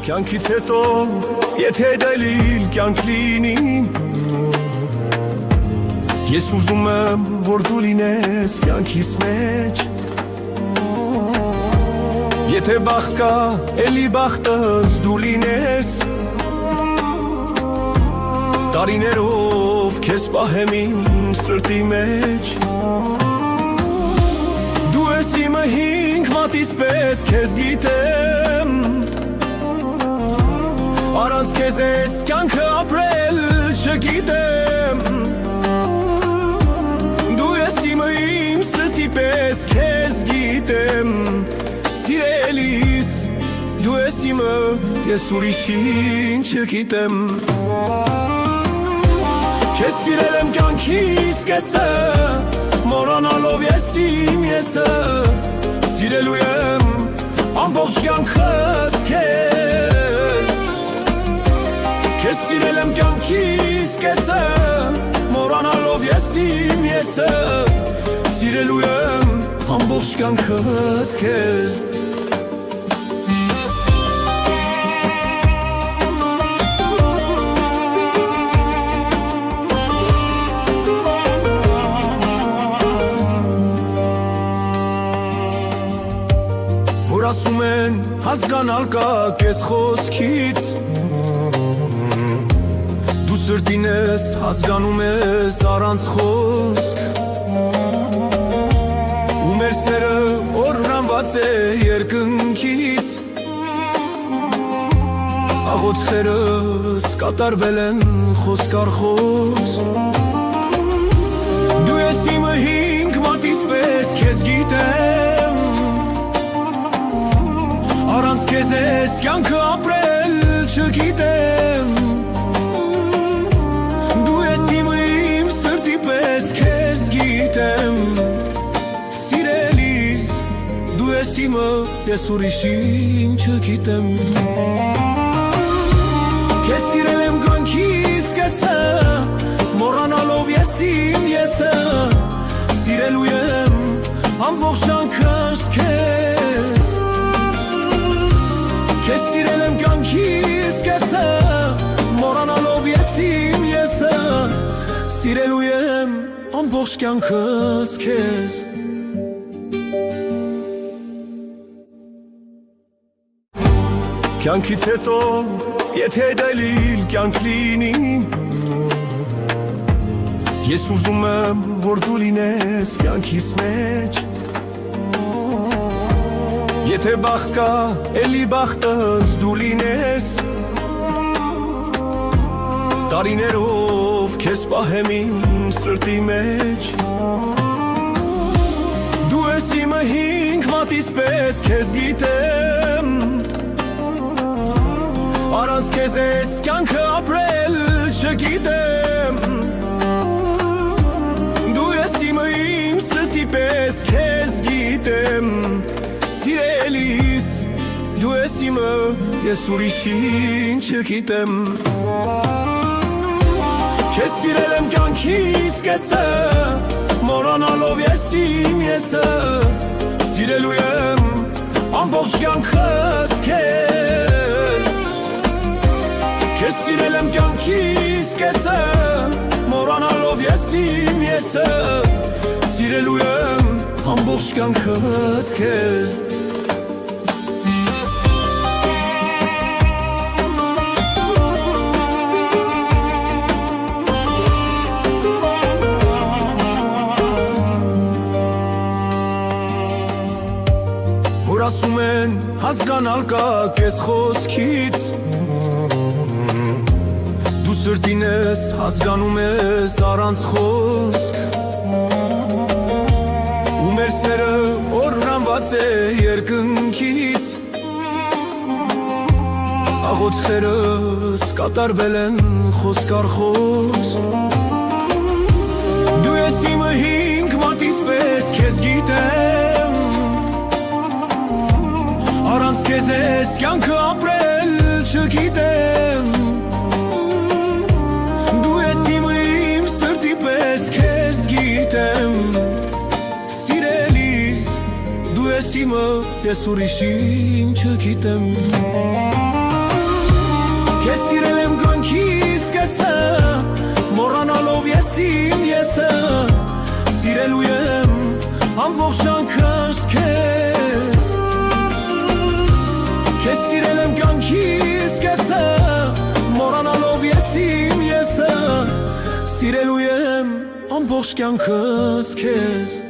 Կյանքից հետո եթե դալիլ կյանք լինի Ես ուզում եմ որ դու լինես կյանքիս մեջ Եթե բախտ կա էլի բախտս դու լինես Տարիներով քեզ պահեմ իմ սրտի մեջ Դու ես իմը հինգ մատից պես քեզ գիտեմ Առանց քեզ ես կյանքը ապրել չգիտեմ Դու ես իմը իմ սրտի պես քեզ գիտեմ Սիրելիս դու ես իմը ես ուրիշին չգիտեմ Քեզ սիրել եմ կյանքիս կեսը Մոռանալով ես իմ եսը Սիրելու եմ ամբողջ կյանքս քեզ Քեզ սիրել եմ կյանքիս կեսը Մոռանալով ես իմ եսը Սիրելու եմ ամբողջ կյանքս քեզ Ասում են հասկանալ կա կեզ խոսքից Դու սրտին ես հասկանում ես առանց խոսք Ու մեր սերը օրհանված է երկնքից Աղոթքերս կատարվել են խոսք առ խոսք Դու ես իմը հինգ մատից պես քեզ գիտեմ Առանց քեզ ես կյանքը ապրել չգիտեմ Դու ես իմը իմ սրտի պես քեզ գիտեմ Սիրելիս դու ես իմը ես ուրիշին չգիտեմ Քեզ սիրել եմ կյանքիս կեսը Մոռանալով ես իմ եսը Սիրելու եմ ամբողջ կյանքս քեզ Քեզ սիրել եմ կյանքիս կեսը Մոռանալով ես իմ եսը Սիրելու եմ ամբողջ կյանքս քեզ Կյանքից հետո եթե դալիլ կյանք լինի Ես ուզում եմ որ դու լինես կյանքիս մեջ Եթե բախտ կա էլի բախտս դու լինես Տարիներով քեզ պահեմ իմ սրտի մեջ Դու ես իմը հինգ մատից պես քեզ գիտեմ Առանց քեզ ես կյանքը ապրել չգիտեմ Դու ես իմը իմ սրտի պես քեզ գիտեմ Սիրելիս դու ես իմը ես ուրիշին չգիտեմ Քեզ սիրել եմ կյանքիս կեսը Մոռանալով ես իմ եսը Սիրելու եմ ամբողջ կյանքս քեզ Քեզ սիրել եմ կյանքիս կեսը Մոռանալով ես իմ եսը Սիրելու եմ ամբողջ կյանքս քեզ Որ ասում են հասկանալ կա կեզ խոսքից Դու սրտին ես հասկանում ես առանց խոսք Ու մեր սերը օրհանված է երկնքից Աղոթքերս կատարվել են խոսք առ խոսք Դու ես իմը հինգ մատից պես քեզ գիտեմ Առանց քեզ ես կյանքը ապրել չգիտեմ Դու ես իմը իմ սրտի պես քեզ գիտեմ Սիրելիս դու ես իմը ես ուրիշին չգիտեմ Սիրելու եմ ամբողջ ջանքս քեզ Քեզ սիրել եմ կյանքիս կեսը Մոռանալով ես իմ եսը Սիրելու եմ ամբողջ կյանքս քեզ